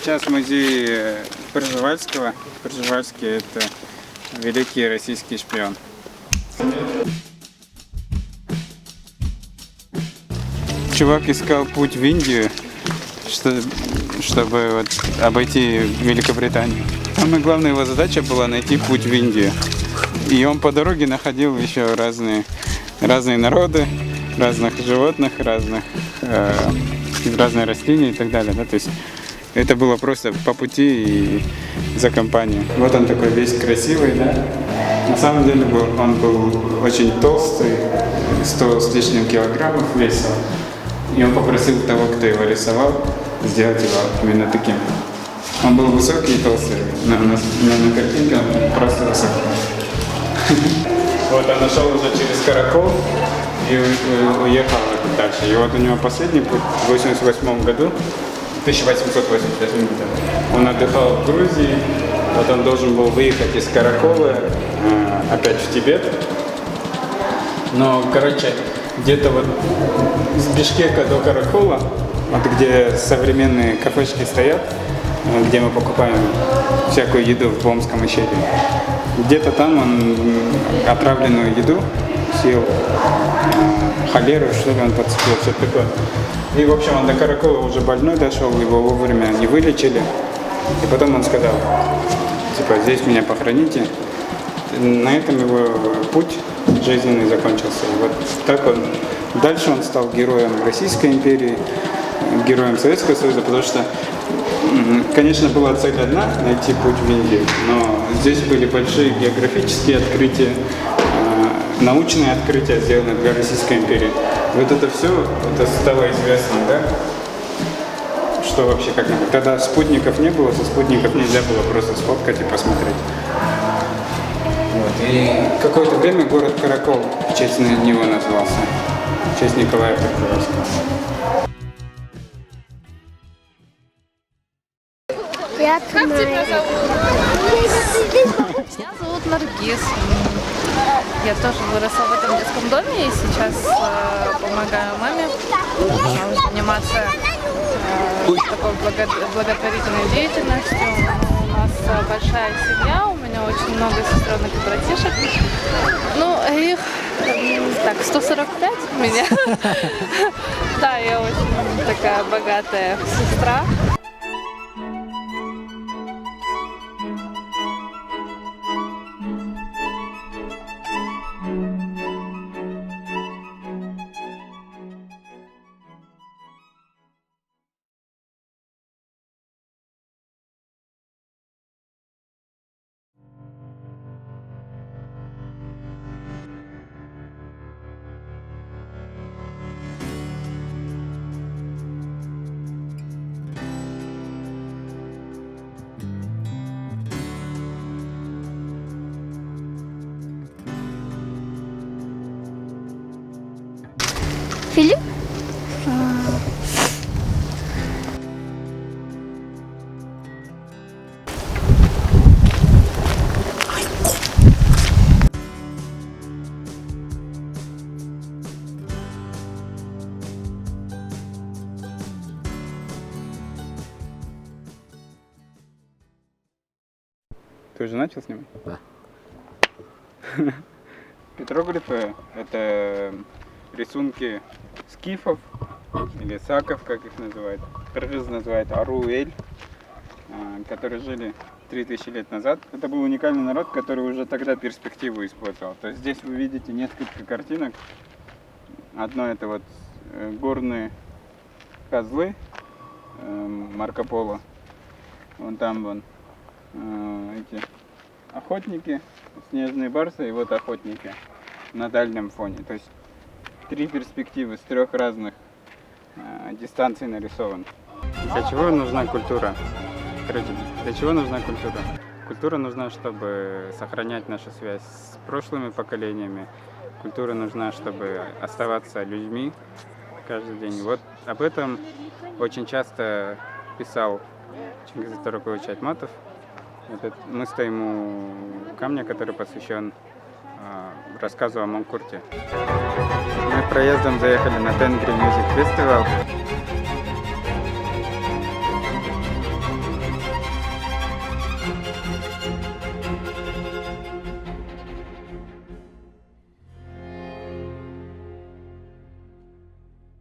сейчас в музее Пржевальского. Пржевальский — это великий российский шпион. Чувак искал путь в Индию, чтобы вот обойти Великобританию. Самая главная его задача была найти путь в Индию. И он по дороге находил еще разные народы, разных животных, разные растения и так далее. Да? То есть это было просто по пути и за компанию. Вот он такой весь красивый, да? На самом деле он был очень толстый, 100 с лишним килограммов весил. И он попросил того, кто его рисовал, сделать его именно таким. Он был высокий и толстый, но на картинке он просто высокий. Вот он нашел уже через Каракол и уехал дальше. И вот у него последний путь в 1888 году, 1888 году. Он отдыхал в Грузии, вот он должен был выехать из Каракола опять в Тибет. Но, короче, где-то вот с Бишкека до Каракола, вот где современные кафешки стоят, где мы покупаем всякую еду в Бомском ущелье. Где-то там он отравленную еду съел, холеру, что ли он подцепил, что-то такое. И, в общем, он до Каракола уже больной дошел, его вовремя не вылечили. И потом он сказал, типа, здесь меня похороните. На этом его путь жизненный закончился. И вот так дальше он стал героем Российской империи, героем Советского Союза, потому что, конечно, была цель одна — найти путь в Индию, но здесь были большие географические открытия, научные открытия, сделанные для Российской империи. Вот это все, это стало известно, да? Что вообще как надо. Тогда спутников не было, со спутников нельзя было просто сфоткать и посмотреть. Вот. И какое-то время город Каракол в честь него назвался, в честь Николая Пржевальского. Как тебя зовут? Меня зовут Наргиз. Я тоже выросла в этом детском доме и сейчас помогаю маме заниматься такой благотворительной деятельностью. У нас большая семья, у меня очень много сестренок и братишек. Ну, их так, 145 у меня. Да, я очень такая богатая сестра. Филипп? Ты уже начал снимать? Да. Петроглифы — это рисунки скифов или саков, как их называют. Кыргыз называют Аруэль, которые жили 3000 лет назад. Это был уникальный народ, который уже тогда перспективу использовал. То есть здесь вы видите несколько картинок. Одно — это вот горные козлы Марко Поло. Вон там эти охотники, снежные барсы, и вот охотники на дальнем фоне. То есть 3 перспективы с 3 разных дистанций нарисованы. Для чего нужна культура? Короче, для чего нужна культура? Культура нужна, чтобы сохранять нашу связь с прошлыми поколениями. Культура нужна, чтобы оставаться людьми каждый день. Вот об этом очень часто писал Чингиз Атаракович Айтматов. Мы стоим у камня, который посвящен рассказу о Манкурте. Мы проездом заехали на Тенгри Music Festival. Thank